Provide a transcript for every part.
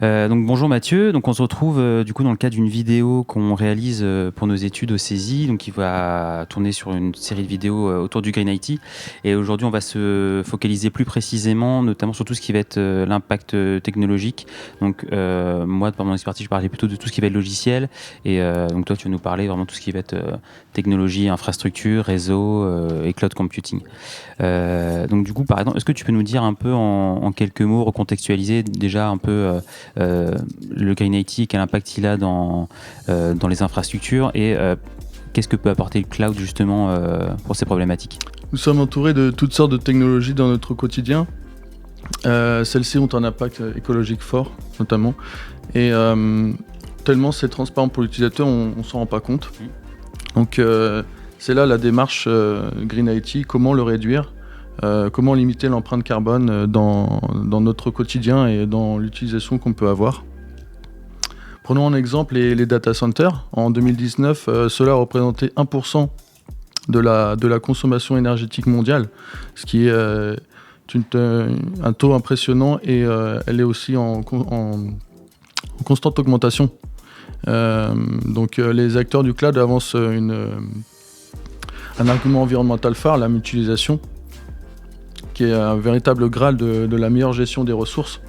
Donc bonjour Mathieu, donc on se retrouve du coup dans le cadre d'une vidéo qu'on réalise pour nos études au CESI, donc qui va tourner sur une série de vidéos autour du Green IT. Et aujourd'hui on va se focaliser plus précisément, notamment sur tout ce qui va être l'impact technologique. Donc moi par mon expertise je parlais plutôt de tout ce qui va être logiciel, et donc toi tu vas nous parler vraiment de tout ce qui va être technologie, infrastructure, réseau et cloud computing. Donc du coup par exemple, est-ce que tu peux nous dire un peu en quelques mots, recontextualiser déjà un peu le Green IT et quel impact il a dans les infrastructures et qu'est-ce que peut apporter le cloud justement pour ces problématiques? Nous sommes entourés de toutes sortes de technologies dans notre quotidien. Celles-ci ont un impact écologique fort, notamment. Et tellement c'est transparent pour l'utilisateur, on ne s'en rend pas compte. Donc c'est là la démarche Green IT, comment le réduire, comment limiter l'empreinte carbone dans notre quotidien et dans l'utilisation qu'on peut avoir. Prenons en exemple les data centers. En 2019, cela représentait 1% de la consommation énergétique mondiale, ce qui est un taux impressionnant et elle est aussi en constante augmentation. Donc les acteurs du cloud avancent un argument environnemental phare, la mutualisation, qui est un véritable graal de la meilleure gestion des ressources.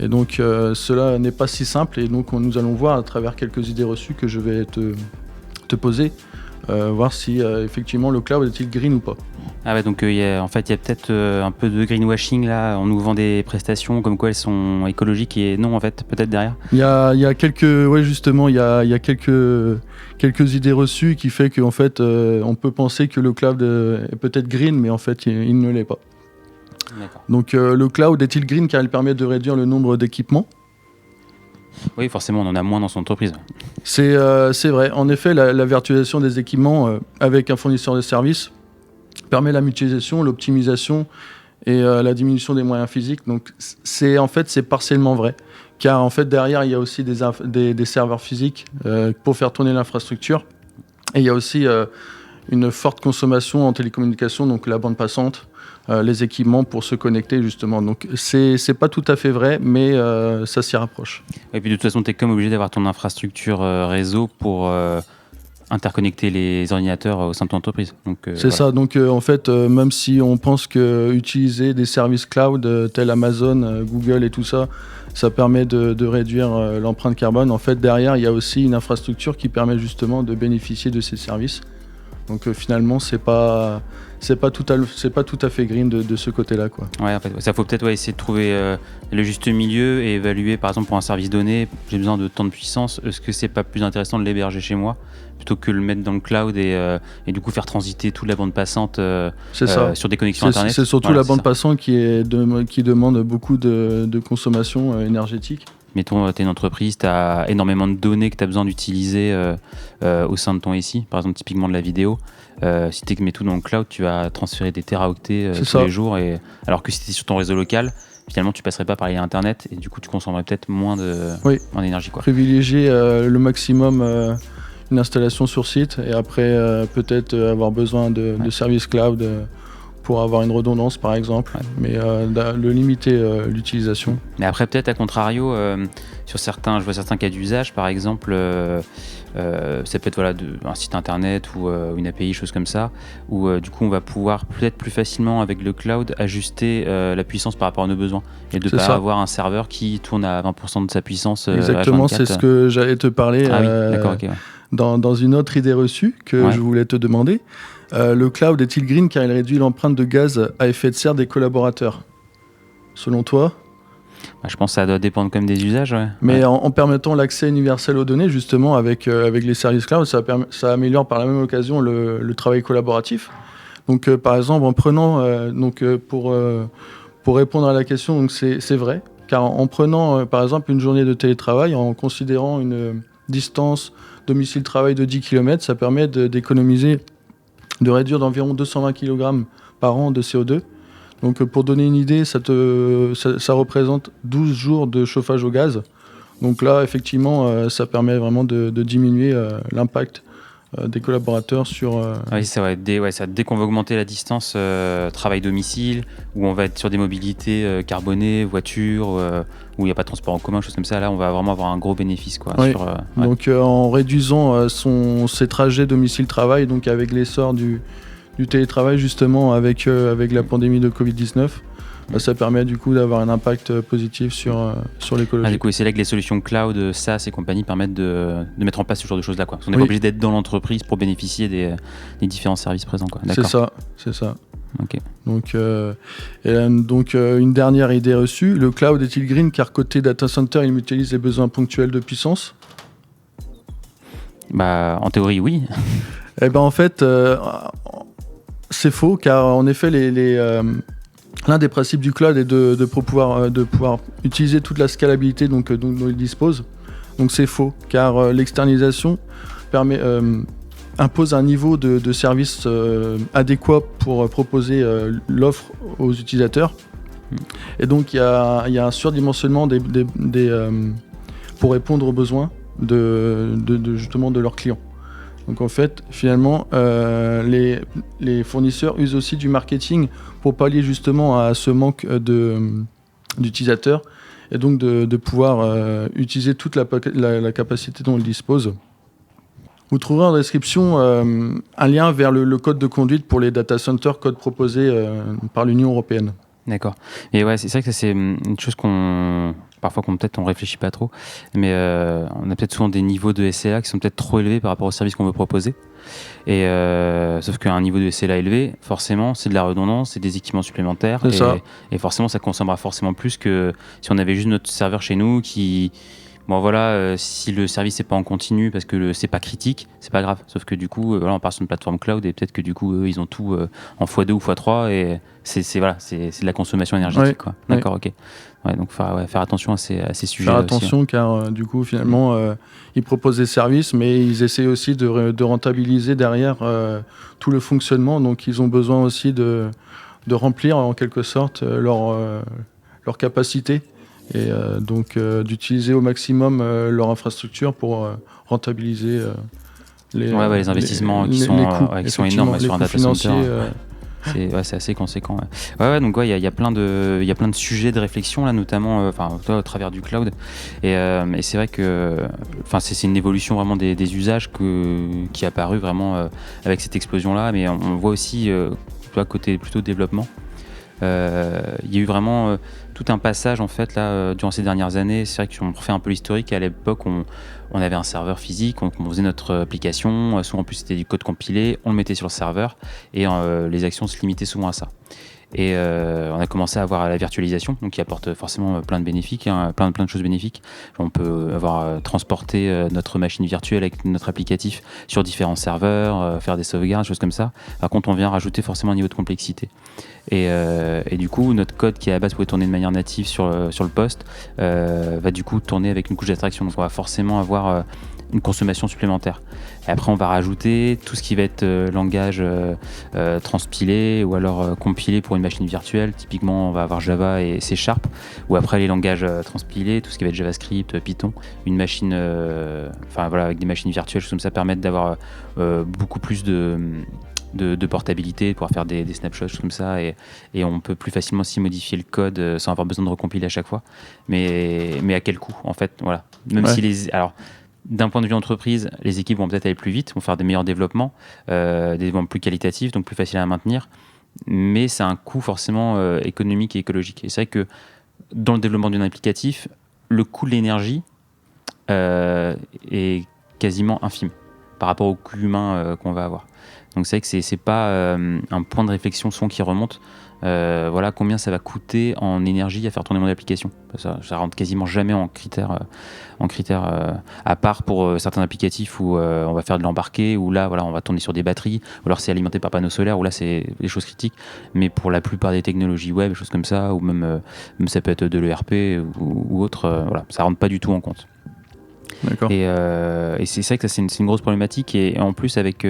Et donc cela n'est pas si simple, et donc nous allons voir à travers quelques idées reçues que je vais te poser, voir si effectivement le cloud est-il green ou pas. Ah ouais, donc il y a peut-être un peu de greenwashing là, on nous vend des prestations comme quoi elles sont écologiques et non en fait, peut-être derrière. Il y a quelques, ouais justement, il y a quelques idées reçues qui fait qu'en fait on peut penser que le cloud est peut-être green, mais en fait il ne l'est pas. D'accord. Donc le cloud est-il green car il permet de réduire le nombre d'équipements ? Oui, forcément, on en a moins dans son entreprise. C'est vrai. En effet, la virtualisation des équipements avec un fournisseur de services permet la mutualisation, l'optimisation et la diminution des moyens physiques. Donc c'est partiellement vrai. Car en fait derrière il y a aussi des serveurs physiques pour faire tourner l'infrastructure. Et il y a aussi une forte consommation en télécommunication, donc la bande passante, les équipements pour se connecter justement. Donc c'est pas tout à fait vrai, mais ça s'y rapproche. Et puis de toute façon, tu es comme obligé d'avoir ton infrastructure réseau pour interconnecter les ordinateurs au sein de ton entreprise. Donc, c'est voilà. ça, donc en fait, même si on pense que utiliser des services cloud tels Amazon, Google et tout ça, ça permet de réduire l'empreinte carbone, en fait derrière il y a aussi une infrastructure qui permet justement de bénéficier de ces services. Donc finalement c'est pas tout à fait green de ce côté-là, quoi. Ouais, en fait, ça faut peut-être essayer de trouver le juste milieu et évaluer, par exemple pour un service donné, j'ai besoin de tant de puissance, est-ce que c'est pas plus intéressant de l'héberger chez moi plutôt que le mettre dans le cloud et du coup faire transiter toute la bande passante sur des connexions internet. C'est surtout la bande passante qui demande beaucoup de consommation énergétique. Mettons, tu es une entreprise, tu as énormément de données que tu as besoin d'utiliser au sein de ton SI, par exemple typiquement de la vidéo. Si tu mets tout dans le cloud, tu vas transférer des téraoctets tous les jours, alors que si tu es sur ton réseau local, finalement tu passerais pas par Internet et du coup tu consommerais peut-être moins d'énergie, quoi. Privilégier le maximum une installation sur site et après peut-être avoir besoin de services cloud pour avoir une redondance par exemple, mais le limiter l'utilisation. Mais après peut-être à contrario, je vois certains cas d'usage, par exemple ça peut être un site internet ou une API, chose comme ça, où du coup on va pouvoir peut-être plus facilement avec le cloud ajuster la puissance par rapport à nos besoins et de ne pas avoir un serveur qui tourne à 20% de sa puissance. Exactement, H24. C'est ce que j'allais te parler D'accord, okay, dans une autre idée reçue que je voulais te demander. Le cloud est-il green car il réduit l'empreinte de gaz à effet de serre des collaborateurs ? Selon toi ? Je pense que ça doit dépendre quand même des usages. Ouais. Mais en permettant l'accès universel aux données, justement, avec les services cloud, ça améliore par la même occasion le travail collaboratif. Donc, par exemple, en prenant, pour répondre à la question, donc c'est vrai, car en prenant, par exemple, une journée de télétravail, en considérant une distance domicile-travail de 10 km, ça permet d'économiser, de réduire d'environ 220 kg par an de CO2. Donc pour donner une idée, ça représente 12 jours de chauffage au gaz. Donc là, effectivement, ça permet vraiment de diminuer l'impact des collaborateurs sur... Oui, c'est vrai. Dès qu'on va augmenter la distance travail-domicile, où on va être sur des mobilités carbonées, voitures, où il n'y a pas de transport en commun, choses comme ça, là, on va vraiment avoir un gros bénéfice. Quoi, oui. ouais. Donc en réduisant ses trajets domicile-travail, donc avec l'essor du télétravail justement avec la pandémie de Covid-19, ça permet du coup d'avoir un impact positif sur l'écologie. Du coup, c'est là que les solutions cloud, SaaS et compagnie permettent de mettre en place ce genre de choses-là. Quoi. On n'est pas obligé d'être dans l'entreprise pour bénéficier des différents services présents. Quoi. D'accord. C'est ça. Okay. Donc, une dernière idée reçue, le cloud est-il green car côté data center, il mutualise les besoins ponctuels de puissance ? En théorie, oui. Eh ben en fait, c'est faux car en effet, l'un des principes du cloud est de pouvoir utiliser toute la scalabilité dont il dispose. Donc c'est faux car l'externalisation impose un niveau de service adéquat pour proposer l'offre aux utilisateurs. Et donc il y a un surdimensionnement pour répondre aux besoins justement de leurs clients. Donc en fait, finalement, les fournisseurs usent aussi du marketing pour pallier justement à ce manque d'utilisateurs et donc de pouvoir utiliser toute la capacité dont ils disposent. Vous trouverez en description un lien vers le code de conduite pour les data centers, code proposé par l'Union européenne. D'accord. Et ouais, c'est vrai que c'est une chose parfois peut-être on réfléchit pas trop, mais on a peut-être souvent des niveaux de SLA qui sont peut-être trop élevés par rapport au service qu'on veut proposer. Et sauf qu'un niveau de SLA élevé, forcément, c'est de la redondance, c'est des équipements supplémentaires, et forcément, ça consommera forcément plus que si on avait juste notre serveur chez nous qui... si le service n'est pas en continu parce que c'est pas critique, c'est pas grave. Sauf que du coup, on part sur une plateforme cloud et peut-être que du coup, eux, ils ont tout en x2 ou x3 et c'est de la consommation énergétique. Ouais, quoi. D'accord, ok. Ouais, donc faire attention à ces sujets. Faire attention aussi, car du coup, finalement, ils proposent des services, mais ils essaient aussi de rentabiliser derrière tout le fonctionnement. Donc, ils ont besoin aussi de remplir en quelque sorte leur capacité. Et donc d'utiliser au maximum leur infrastructure pour rentabiliser les investissements qui sont énormes sur un data center. C'est assez conséquent. Donc il y a plein de sujets de réflexion là, notamment au travers du cloud. Et c'est vrai que c'est une évolution vraiment des usages qui est apparue vraiment avec cette explosion là. Mais on voit aussi côté plutôt développement. Il y a eu vraiment tout un passage en fait là durant ces dernières années. C'est vrai qu'on refait un peu l'historique. À l'époque, on avait un serveur physique, on faisait notre application. Souvent, en plus, c'était du code compilé. On le mettait sur le serveur et les actions se limitaient souvent à ça. Et on a commencé à avoir la virtualisation, donc qui apporte forcément plein de bénéfices, plein de choses bénéfiques. On peut avoir transporté notre machine virtuelle avec notre applicatif sur différents serveurs, faire des sauvegardes, choses comme ça. Par contre, on vient rajouter forcément un niveau de complexité. Et du coup, notre code qui à la base pouvait tourner de manière native sur le poste va du coup tourner avec une couche d'abstraction. Donc on va forcément avoir une consommation supplémentaire. Et après, on va rajouter tout ce qui va être langage transpilé ou alors compilé pour une machine virtuelle. Typiquement, on va avoir Java et C#. Ou après, les langages transpilés, tout ce qui va être JavaScript, Python. Une machine, avec des machines virtuelles, choses comme ça, permettent d'avoir beaucoup plus de portabilité, de pouvoir faire des snapshots, choses comme ça, et on peut plus facilement aussi modifier le code sans avoir besoin de recompiler à chaque fois. Mais à quel coût, en fait, voilà. Même si d'un point de vue entreprise, les équipes vont peut-être aller plus vite, vont faire des meilleurs développements, des développements plus qualitatifs, donc plus faciles à maintenir, mais c'est un coût forcément économique et écologique. Et c'est vrai que dans le développement d'un applicatif, le coût de l'énergie est quasiment infime par rapport au coût humain qu'on va avoir. Donc c'est vrai que c'est pas un point de réflexion souvent qui remonte. Combien ça va coûter en énergie à faire tourner mon application. Ça rentre quasiment jamais en critère à part pour certains applicatifs où on va faire de l'embarqué, où là on va tourner sur des batteries, ou alors c'est alimenté par panneaux solaires, où là c'est des choses critiques. Mais pour la plupart des technologies web, des choses comme ça, ou même ça peut être de l'ERP ou autre, ça rentre pas du tout en compte. D'accord. Et c'est vrai que ça, c'est une grosse problématique, et en plus avec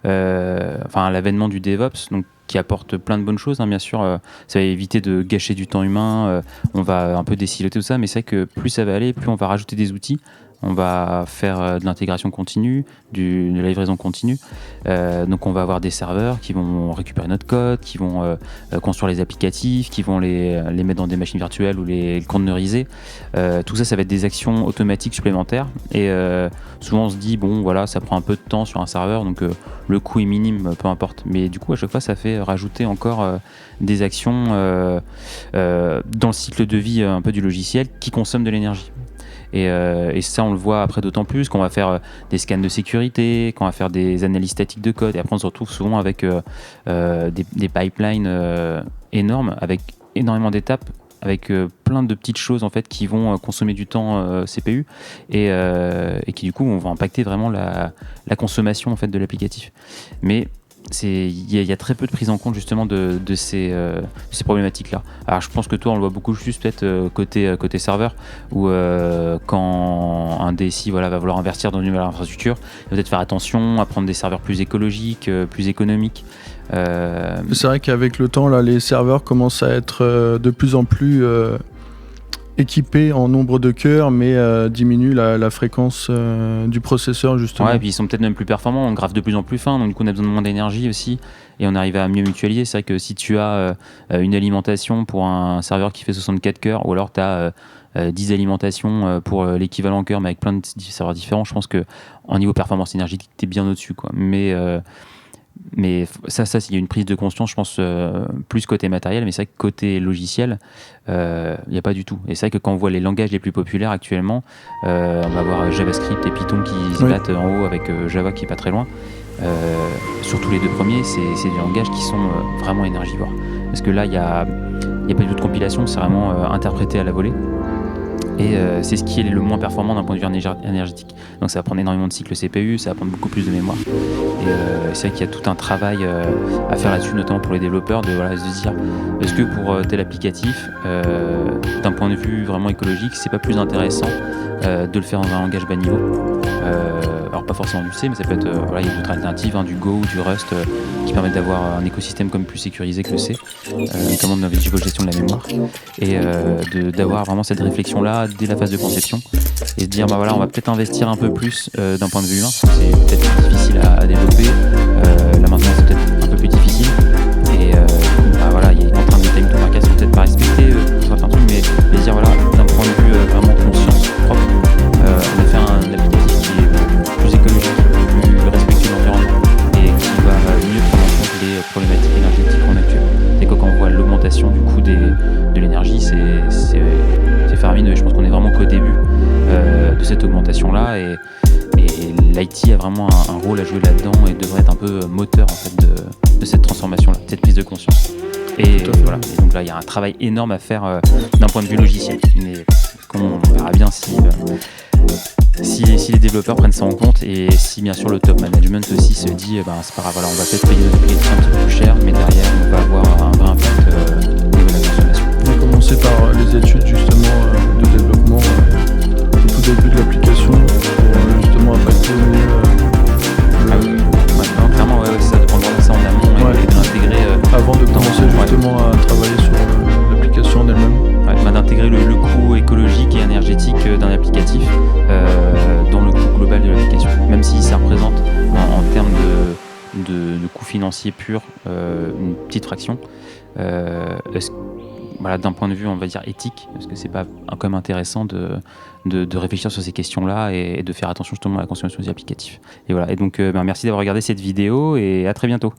l'avènement du DevOps, donc qui apporte plein de bonnes choses, bien sûr, ça va éviter de gâcher du temps humain, on va un peu désiloter tout ça, mais c'est vrai que plus ça va aller, plus on va rajouter des outils. on va faire de l'intégration continue, de la livraison continue. Donc on va avoir des serveurs qui vont récupérer notre code, qui vont construire les applicatifs, qui vont les mettre dans des machines virtuelles ou les containeriser. Tout ça, ça va être des actions automatiques supplémentaires. Et souvent on se dit, bon voilà, ça prend un peu de temps sur un serveur, donc le coût est minime, peu importe. Mais du coup, à chaque fois, ça fait rajouter encore des actions dans le cycle de vie un peu du logiciel qui consomment de l'énergie. Et ça, on le voit après d'autant plus qu'on va faire des scans de sécurité, qu'on va faire des analyses statiques de code. Et après, on se retrouve souvent avec des pipelines énormes, avec énormément d'étapes, avec plein de petites choses en fait qui vont consommer du temps CPU et qui du coup vont impacter vraiment la consommation en fait de l'applicatif. Mais il y a très peu de prise en compte justement de ces problématiques-là. Alors je pense que toi on le voit beaucoup plus peut-être côté serveur où quand un DSI va vouloir investir dans une nouvelle infrastructure, il va peut-être faire attention à prendre des serveurs plus écologiques, plus économiques. C'est vrai qu'avec le temps, là, les serveurs commencent à être de plus en plus équipés en nombre de cœurs, mais diminuent la fréquence du processeur, justement. Ouais, et puis ils sont peut-être même plus performants, on graphe de plus en plus fin, donc du coup on a besoin de moins d'énergie aussi, et on arrive à mieux mutualiser. C'est vrai que si tu as une alimentation pour un serveur qui fait 64 cœurs, ou alors tu as 10 alimentations pour l'équivalent cœur, mais avec plein de serveurs différents, je pense qu'en niveau performance énergétique, tu es bien au-dessus, quoi. Mais ça, il y a une prise de conscience, je pense, plus côté matériel, mais c'est vrai que côté logiciel, il n'y a pas du tout. Et c'est vrai que quand on voit les langages les plus populaires actuellement, on va voir JavaScript et Python qui se battent en haut avec Java qui est pas très loin. Surtout les deux premiers, c'est des langages qui sont vraiment énergivores. Parce que là, il n'y a pas du tout de compilation, c'est vraiment interprété à la volée. Et c'est ce qui est le moins performant d'un point de vue énergétique. Donc ça va prendre énormément de cycles CPU, ça va prendre beaucoup plus de mémoire. Et c'est vrai qu'il y a tout un travail à faire là-dessus, notamment pour les développeurs, de se dire, est-ce que pour tel applicatif, d'un point de vue vraiment écologique, c'est pas plus intéressant de le faire dans un langage bas niveau. Alors pas forcément du C, mais ça peut être, il y a d'autres alternatives, du Go ou du Rust qui permettent d'avoir un écosystème comme plus sécurisé que le C, notamment de la gestion de la mémoire, et d'avoir vraiment cette réflexion-là dès la phase de conception, et se dire, on va peut-être investir un peu plus d'un point de vue humain, parce que c'est peut-être plus difficile à développer, la maintenance c'est peut-être un peu plus difficile, et il y a une contrainte de time to market qui sont peut-être pas respectées pour certains trucs, mais se dire, d'un point de vue vraiment conscience propre, on va faire un applicatif qui est plus écologique, plus respectueux de l'environnement et qui va mieux prendre en compte les problématiques énergétiques qu'on a actuellement. C'est que quand on voit l'augmentation du coût de l'énergie, c'est faramineux. Et je pense qu'on est vraiment qu'au début de cette augmentation-là, et l'IT a vraiment un rôle à jouer là-dedans et devrait être un peu moteur en fait de cette transformation-là, de cette prise de conscience. Et voilà. Et donc là, il y a un travail énorme à faire d'un point de vue logiciel. Mais on verra bien si les développeurs prennent ça en compte, et si bien sûr le top management aussi se dit c'est pas grave, on va peut-être payer nos applicatifs un petit peu plus cher, mais derrière on va avoir un vrai impact au niveau de la consommation. On a commencé par les études justement de développement au tout début de l'application pour justement impacter clairement ça dépend vraiment de ça en amont, et de l'intégrer avant de commencer justement à travailler sur l'application en elle-même. D'intégrer le coût écologique et énergétique d'un applicatif dans le coût global de l'application, même si ça représente en termes de coût financier pur une petite fraction. D'un point de vue, on va dire, éthique, parce que c'est pas quand même intéressant de réfléchir sur ces questions-là et de faire attention justement à la consommation des applicatifs. Et voilà. Et donc merci d'avoir regardé cette vidéo, et à très bientôt.